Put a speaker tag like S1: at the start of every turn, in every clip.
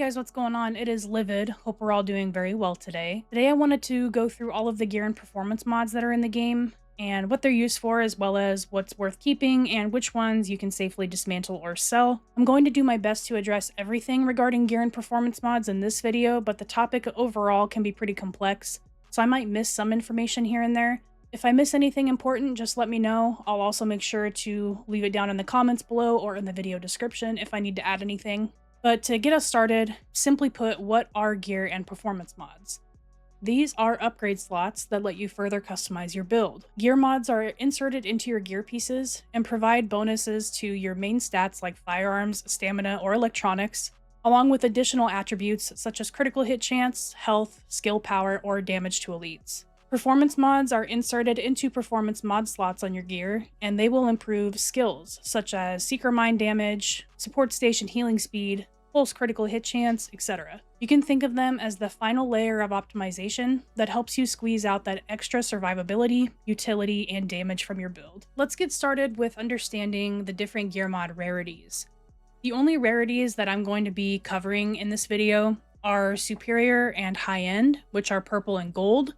S1: guys, what's going on? It is Livid. Hope we're all doing very well today. Today I wanted to go through all of the gear and performance mods that are in the game and what they're used for, as well as what's worth keeping and which ones you can safely dismantle or sell. I'm going to do my best to address everything regarding gear and performance mods in this video, but the topic overall can be pretty complex, so I might miss some information here and there. If I miss anything important, just let me know. I'll also make sure to leave it down in the comments below or in the video description if I need to add anything. But to get us started, simply put, what are gear and performance mods? These are upgrade slots that let you further customize your build. Gear mods are inserted into your gear pieces and provide bonuses to your main stats like firearms, stamina, or electronics, along with additional attributes such as critical hit chance, health, skill power, or damage to elites. Performance mods are inserted into performance mod slots on your gear, and they will improve skills such as Seeker Mine damage, support station healing speed, pulse critical hit chance, etc. You can think of them as the final layer of optimization that helps you squeeze out that extra survivability, utility, and damage from your build. Let's get started with understanding the different gear mod rarities. The only rarities that I'm going to be covering in this video are superior and high end, which are purple and gold.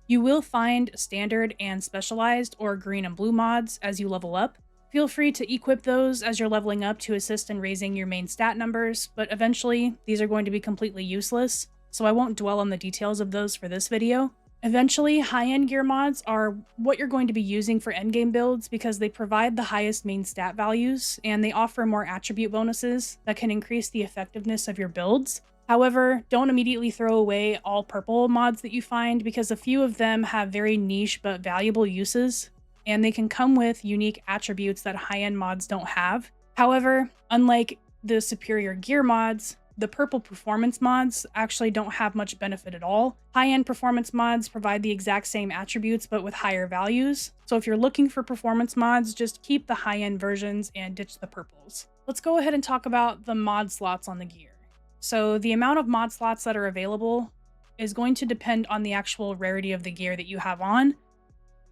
S1: You will find standard and specialized or green and blue mods as you level up. Feel free to equip those as you're leveling up to assist in raising your main stat numbers, but eventually these are going to be completely useless, so I won't dwell on the details of those for this video. Eventually, high-end gear mods are what you're going to be using for endgame builds because they provide the highest main stat values and they offer more attribute bonuses that can increase the effectiveness of your builds. However, don't immediately throw away all purple mods that you find because a few of them have very niche but valuable uses, and they can come with unique attributes that high-end mods don't have. However, unlike the superior gear mods, the purple performance mods actually don't have much benefit at all. High-end performance mods provide the exact same attributes but with higher values, so if you're looking for performance mods, just keep the high-end versions and ditch the purples. Let's go ahead and talk about the mod slots on the gear. So the amount of mod slots that are available is going to depend on the actual rarity of the gear that you have on.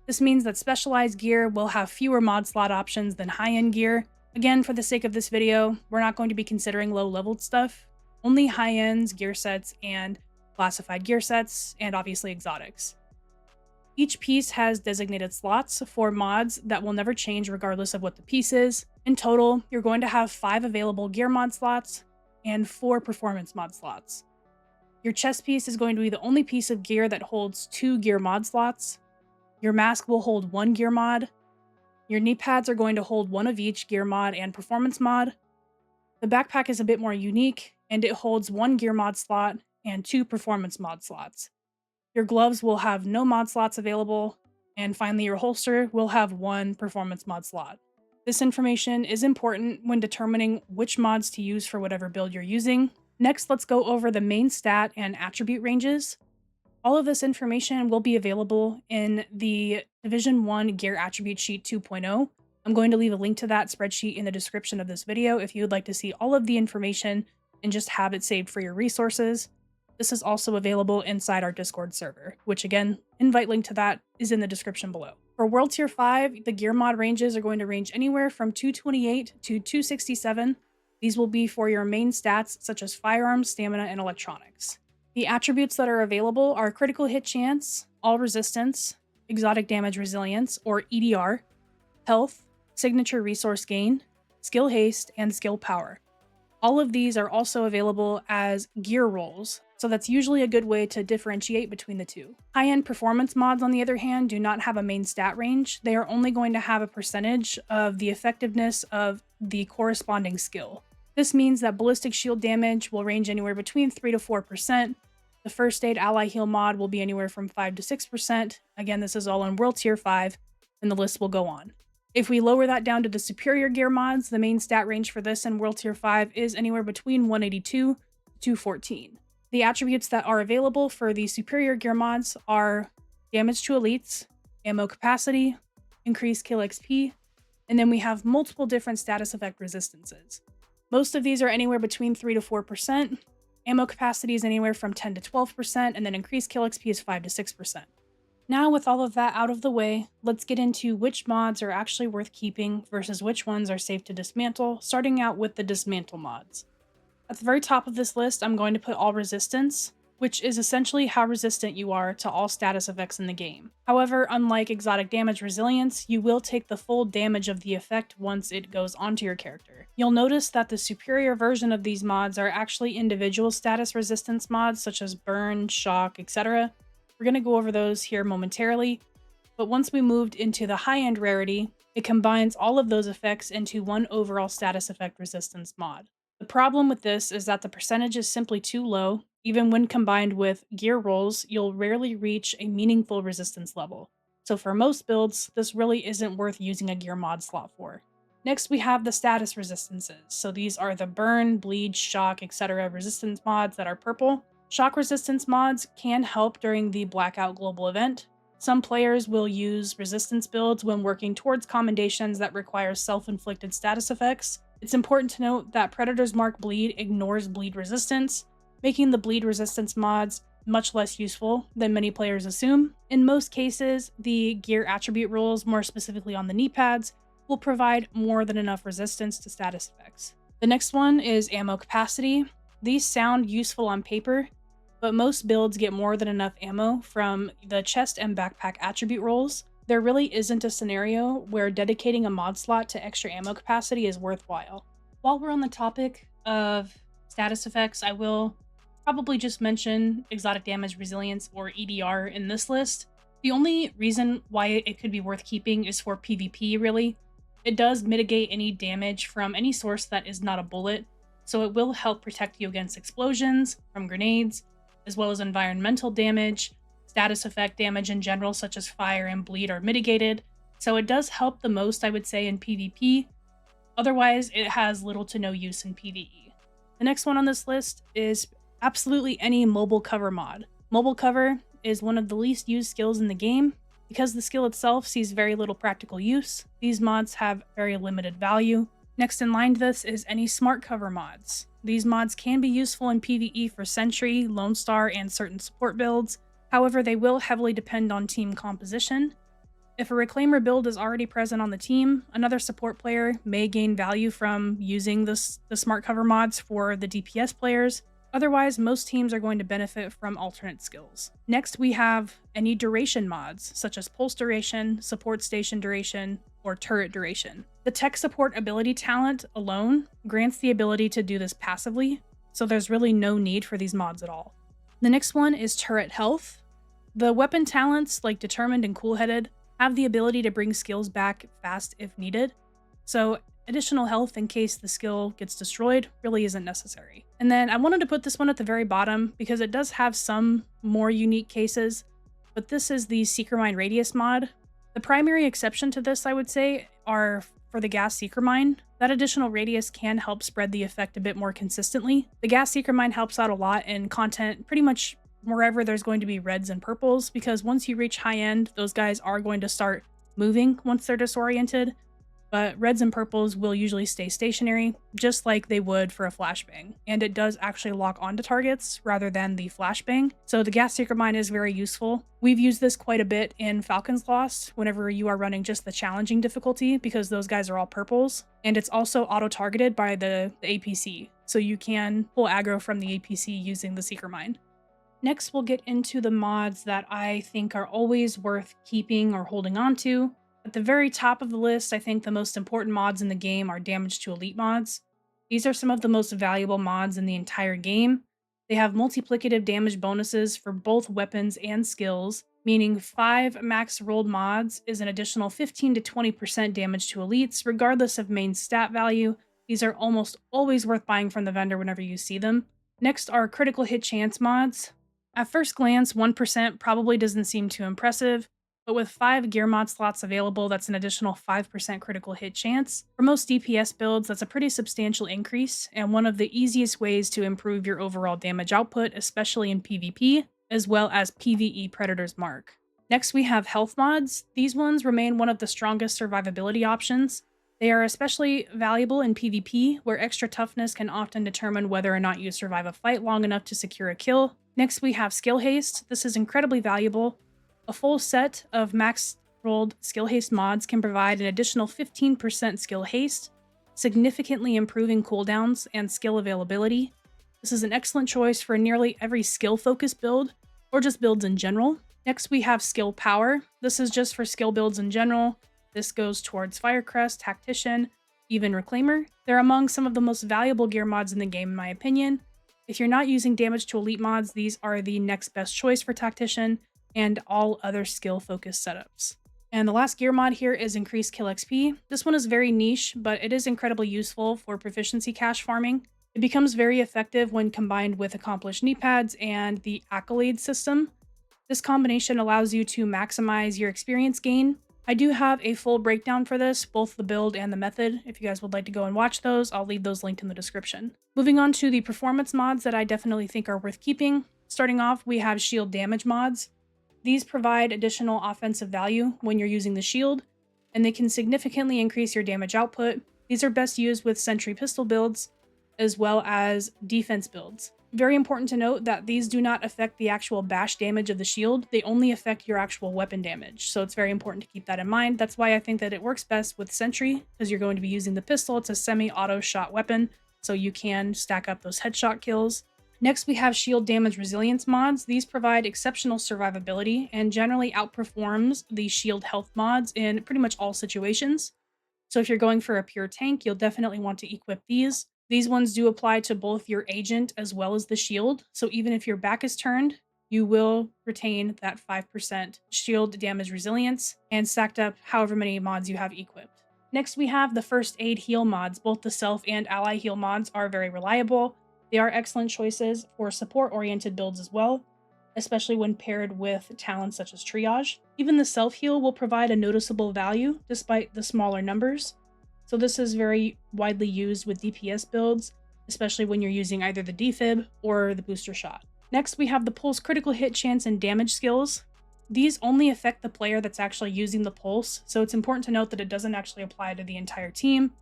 S1: This means that specialized gear will have fewer mod slot options than high-end gear. Again, for the sake of this video, we're not going to be considering low-leveled stuff. Only high-ends, gear sets, and classified gear sets, and obviously exotics. Each piece has designated slots for mods that will never change regardless of what the piece is. In total, you're going to have 5 available gear mod slots and 4 performance mod slots. Your chest piece is going to be the only piece of gear that holds 2 gear mod slots. Your mask will hold 1 gear mod. Your knee pads are going to hold 1 of each gear mod and performance mod. The backpack is a bit more unique, and it holds 1 gear mod slot and 2 performance mod slots. Your gloves will have no mod slots available, and finally your holster will have 1 performance mod slot. This information is important when determining which mods to use for whatever build you're using. Next, let's go over the main stat and attribute ranges. All of this information will be available in the Division 1 Gear Attribute Sheet 2.0. I'm going to leave a link to that spreadsheet in the description of this video if you would like to see all of the information and just have it saved for your resources. This is also available inside our Discord server, which again, invite link to that is in the description below. For World Tier 5, the gear mod ranges are going to range anywhere from 228 to 267. These will be for your main stats such as firearms, stamina, and electronics. The attributes that are available are critical hit chance, all resistance, exotic damage resilience, or EDR, health, signature resource gain, skill haste, and skill power. All of these are also available as gear rolls, so that's usually a good way to differentiate between the two. High-end performance mods, on the other hand, do not have a main stat range. They are only going to have a percentage of the effectiveness of the corresponding skill. This means that ballistic shield damage will range anywhere between 3 to 4%. The first aid ally heal mod will be anywhere from 5 to 6%. Again, this is all in World Tier 5, and the list will go on. If we lower that down to the superior gear mods, the main stat range for this in World Tier 5 is anywhere between 182 to 214. The attributes that are available for the superior gear mods are damage to elites, ammo capacity, increased kill XP, and then we have multiple different status effect resistances. Most of these are anywhere between 3 to 4%. Ammo capacity is anywhere from 10 to 12%, and then increased kill XP is 5 to 6%. Now, with all of that out of the way, let's get into which mods are actually worth keeping versus which ones are safe to dismantle, starting out with the dismantle mods. At the very top of this list, I'm going to put all resistance, which is essentially how resistant you are to all status effects in the game. However, unlike exotic damage resilience, you will take the full damage of the effect once it goes onto your character. You'll notice that the superior version of these mods are actually individual status resistance mods such as burn, shock, etc. We're going to go over those here momentarily, but once we moved into the high-end rarity, it combines all of those effects into one overall status effect resistance mod. The problem with this is that the percentage is simply too low. Even when combined with gear rolls, you'll rarely reach a meaningful resistance level. So for most builds, this really isn't worth using a gear mod slot for. Next, we have the status resistances. So these are the burn, bleed, shock, etc. resistance mods that are purple. Shock resistance mods can help during the Blackout Global event. Some players will use resistance builds when working towards commendations that require self-inflicted status effects. It's important to note that Predator's Mark Bleed ignores bleed resistance, making the bleed resistance mods much less useful than many players assume. In most cases, the gear attribute rules, more specifically on the knee pads, will provide more than enough resistance to status effects. The next one is ammo capacity. These sound useful on paper, but most builds get more than enough ammo from the chest and backpack attribute rolls. There really isn't a scenario where dedicating a mod slot to extra ammo capacity is worthwhile. While we're on the topic of status effects, I will probably just mention exotic damage resilience, or EDR, in this list. The only reason why it could be worth keeping is for PvP, really. It does mitigate any damage from any source that is not a bullet, so it will help protect you against explosions, from grenades, as well as environmental damage. Status effect damage in general, such as fire and bleed, are mitigated, so it does help the most, I would say, in PvP. Otherwise, it has little to no use in PvE. The next one on this list is absolutely any mobile cover mod. Mobile cover is one of the least used skills in the game. Because the skill itself sees very little practical use, these mods have very limited value. Next in line to this is any smart cover mods. These mods can be useful in PvE for Sentry, Lone Star, and certain support builds. However, they will heavily depend on team composition. If a Reclaimer build is already present on the team, another support player may gain value from using the smart cover mods for the DPS players. Otherwise, most teams are going to benefit from alternate skills. Next, we have any duration mods, such as pulse duration, support station duration, or turret duration. The tech support ability talent alone grants the ability to do this passively, so there's really no need for these mods at all. The next one is turret health. The weapon talents, like Determined and Cool-Headed, have the ability to bring skills back fast if needed, so additional health in case the skill gets destroyed really isn't necessary. And then I wanted to put this one at the very bottom because it does have some more unique cases, but this is the Seeker Mine Radius mod. The primary exception to this, I would say, are for the Gas Seeker Mine. That additional radius can help spread the effect a bit more consistently. The Gas Seeker Mine helps out a lot in content pretty much wherever there's going to be reds and purples, because once you reach high end, those guys are going to start moving once they're disoriented. But reds and purples will usually stay stationary, just like they would for a flashbang. And it does actually lock onto targets rather than the flashbang. So the Gas Seeker Mine is very useful. We've used this quite a bit in Falcon's Lost whenever you are running just the challenging difficulty, because those guys are all purples. And it's also auto-targeted by the APC. So you can pull aggro from the APC using the Seeker Mine. Next, we'll get into the mods that I think are always worth keeping or holding on to. At the very top of the list, I think the most important mods in the game are Damage to Elite mods. These are some of the most valuable mods in the entire game. They have multiplicative damage bonuses for both weapons and skills, meaning 5 max rolled mods is an additional 15 to 20% damage to elites, regardless of main stat value. These are almost always worth buying from the vendor whenever you see them. Next are critical hit chance mods. At first glance, 1% probably doesn't seem too impressive, but with 5 gear mod slots available, that's an additional 5% critical hit chance. For most DPS builds, that's a pretty substantial increase, and one of the easiest ways to improve your overall damage output, especially in PvP, as well as PvE Predator's Mark. Next, we have health mods. These ones remain one of the strongest survivability options. They are especially valuable in PvP, where extra toughness can often determine whether or not you survive a fight long enough to secure a kill. Next, we have skill haste. This is incredibly valuable. A full set of max rolled skill haste mods can provide an additional 15% skill haste, significantly improving cooldowns and skill availability. This is an excellent choice for nearly every skill-focused build, or just builds in general. Next, we have Skill Power. This is just for skill builds in general. This goes towards Firecrest, Tactician, even Reclaimer. They're among some of the most valuable gear mods in the game, in my opinion. If you're not using damage to elite mods, these are the next best choice for Tactician and all other skill-focused setups. And the last gear mod here is Increased Kill XP. This one is very niche, but it is incredibly useful for proficiency cache farming. It becomes very effective when combined with accomplished knee pads and the accolade system. This combination allows you to maximize your experience gain. I do have a full breakdown for this, both the build and the method. If you guys would like to go and watch those, I'll leave those linked in the description. Moving on to the performance mods that I definitely think are worth keeping. Starting off, we have shield damage mods. These provide additional offensive value when you're using the shield, and they can significantly increase your damage output. These are best used with sentry pistol builds, as well as defense builds. Very important to note that these do not affect the actual bash damage of the shield, they only affect your actual weapon damage, so it's very important to keep that in mind. That's why I think that it works best with sentry, because you're going to be using the pistol. It's a semi-auto shot weapon, so you can stack up those headshot kills. Next, we have shield damage resilience mods. These provide exceptional survivability and generally outperforms the shield health mods in pretty much all situations. So if you're going for a pure tank, you'll definitely want to equip these. These ones do apply to both your agent as well as the shield. So even if your back is turned, you will retain that 5% shield damage resilience and stacked up however many mods you have equipped. Next, we have the first aid heal mods. Both the self and ally heal mods are very reliable. They are excellent choices for support-oriented builds as well, especially when paired with talents such as triage. Even the self-heal will provide a noticeable value despite the smaller numbers. So this is very widely used with DPS builds, especially when you're using either the defib or the booster shot. Next, we have the pulse critical hit chance and damage skills. These only affect the player that's actually using the pulse, so it's important to note that it doesn't actually apply to the entire team.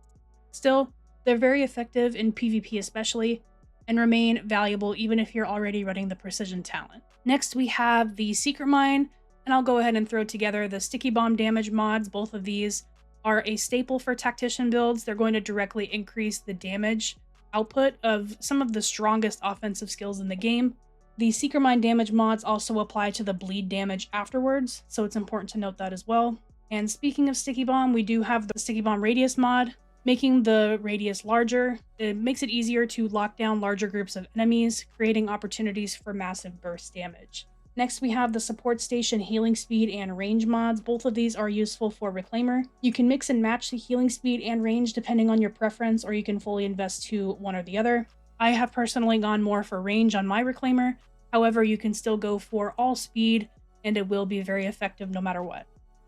S1: Still, they're very effective in PvP especially, and remain valuable even if you're already running the precision talent. Next, we have the secret mine, and I'll go ahead and throw together the sticky bomb damage mods. Both of these are a staple for tactician builds. They're going to directly increase the damage output of some of the strongest offensive skills in the game. The secret mine damage mods also apply to the bleed damage afterwards, so it's important to note that as well. And speaking of sticky bomb, we do have the sticky bomb radius mod. Making the radius larger, it makes it easier to lock down larger groups of enemies, creating opportunities for massive burst damage. Next, we have the support station healing speed and range mods. Both of these are useful for Reclaimer. You can mix and match the healing speed and range depending on your preference, or you can fully invest to one or the other. I have personally gone more for range on my Reclaimer. However, you can still go for all speed, and it will be very effective no matter what.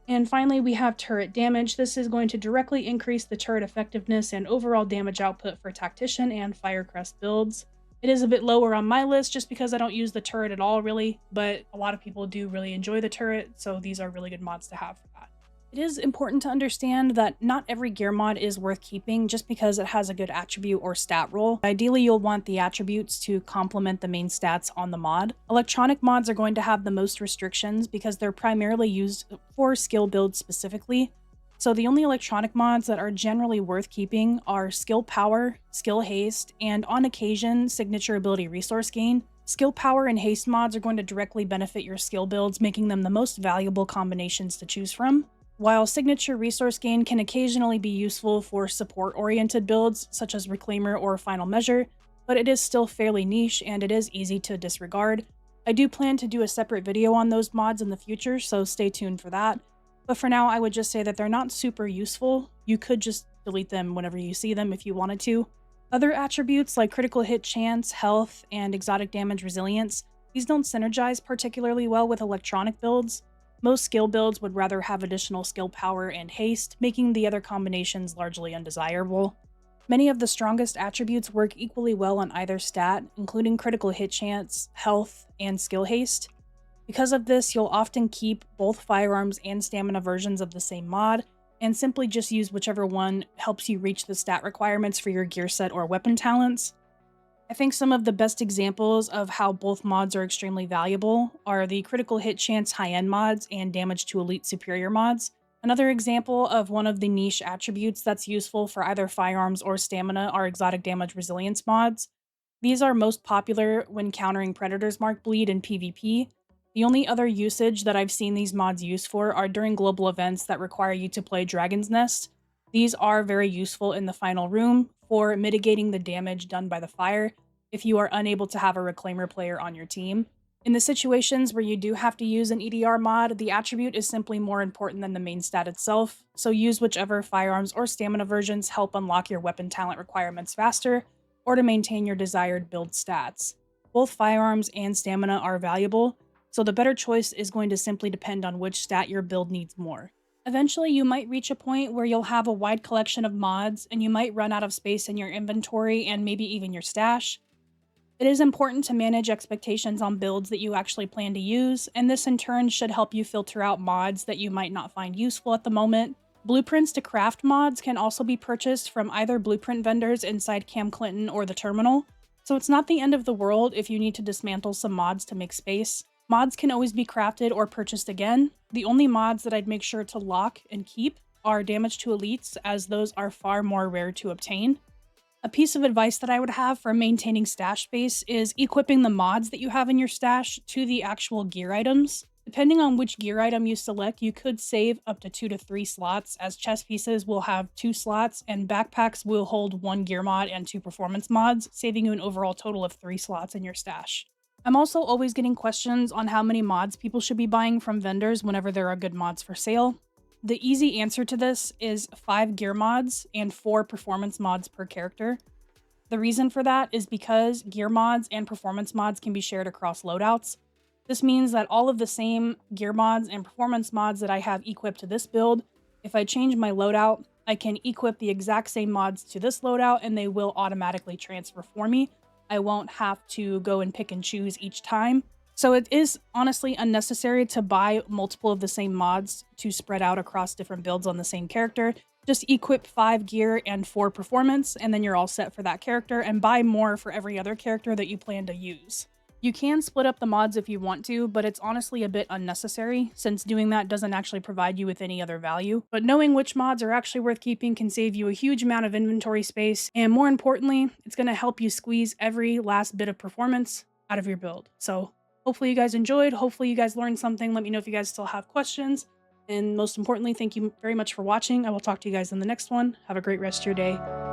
S1: And finally, we have turret damage. This is going to directly increase the turret effectiveness and overall damage output for Tactician and Firecrest builds. It is a bit lower on my list just because I don't use the turret at all really, but a lot of people do really enjoy the turret, so these are really good mods to have for that. It is important to understand that not every gear mod is worth keeping just because it has a good attribute or stat roll. Ideally, you'll want the attributes to complement the main stats on the mod. Electronic mods are going to have the most restrictions because they're primarily used for skill builds specifically. So the only electronic mods that are generally worth keeping are Skill Power, Skill Haste, and on occasion, Signature Ability Resource Gain. Skill Power and Haste mods are going to directly benefit your skill builds, making them the most valuable combinations to choose from. While Signature Resource Gain can occasionally be useful for support-oriented builds, such as Reclaimer or Final Measure, but it is still fairly niche and it is easy to disregard. I do plan to do a separate video on those mods in the future, so stay tuned for that. But for now, I would just say that they're not super useful. You could just delete them whenever you see them if you wanted to. Other attributes like critical hit chance, health, and exotic damage resilience, these don't synergize particularly well with electronic builds. Most skill builds would rather have additional skill power and haste, making the other combinations largely undesirable. Many of the strongest attributes work equally well on either stat, including critical hit chance, health, and skill haste. Because of this, you'll often keep both firearms and stamina versions of the same mod, and simply just use whichever one helps you reach the stat requirements for your gear set or weapon talents. I think some of the best examples of how both mods are extremely valuable are the critical hit chance high-end mods and damage to elite superior mods. Another example of one of the niche attributes that's useful for either firearms or stamina are exotic damage resilience mods. These are most popular when countering Predator's Mark bleed in PvP. The only other usage that I've seen these mods used for are during global events that require you to play Dragon's Nest. These are very useful in the final room for mitigating the damage done by the fire if you are unable to have a Reclaimer player on your team. In the situations where you do have to use an EDR mod, the attribute is simply more important than the main stat itself, so use whichever firearms or stamina versions help unlock your weapon talent requirements faster, or to maintain your desired build stats. Both firearms and stamina are valuable, so the better choice is going to simply depend on which stat your build needs more. Eventually, you might reach a point where you'll have a wide collection of mods, and you might run out of space in your inventory and maybe even your stash. It is important to manage expectations on builds that you actually plan to use, and this in turn should help you filter out mods that you might not find useful at the moment. Blueprints to craft mods can also be purchased from either blueprint vendors inside Cam Clinton or the terminal, so it's not the end of the world if you need to dismantle some mods to make space. Mods can always be crafted or purchased again. The only mods that I'd make sure to lock and keep are damage to elites, as those are far more rare to obtain. A piece of advice that I would have for maintaining stash space is equipping the mods that you have in your stash to the actual gear items. Depending on which gear item you select, you could save up to 2 to 3 slots, as chest pieces will have 2 slots and backpacks will hold 1 gear mod and 2 performance mods, saving you an overall total of 3 slots in your stash. I'm also always getting questions on how many mods people should be buying from vendors whenever there are good mods for sale. The easy answer to this is 5 gear mods and 4 performance mods per character. The reason for that is because gear mods and performance mods can be shared across loadouts. This means that all of the same gear mods and performance mods that I have equipped to this build, if I change my loadout, I can equip the exact same mods to this loadout and they will automatically transfer for me. I won't have to go and pick and choose each time. So it is honestly unnecessary to buy multiple of the same mods to spread out across different builds on the same character. Just equip 5 gear and 4 performance, and then you're all set for that character, and buy more for every other character that you plan to use. You can split up the mods if you want to, but it's honestly a bit unnecessary, since doing that doesn't actually provide you with any other value. But knowing which mods are actually worth keeping can save you a huge amount of inventory space, and more importantly, it's going to help you squeeze every last bit of performance out of your build. So hopefully you guys enjoyed. Hopefully you guys learned something. Let me know if you guys still have questions. And most importantly, thank you very much for watching. I will talk to you guys in the next one. Have a great rest of your day.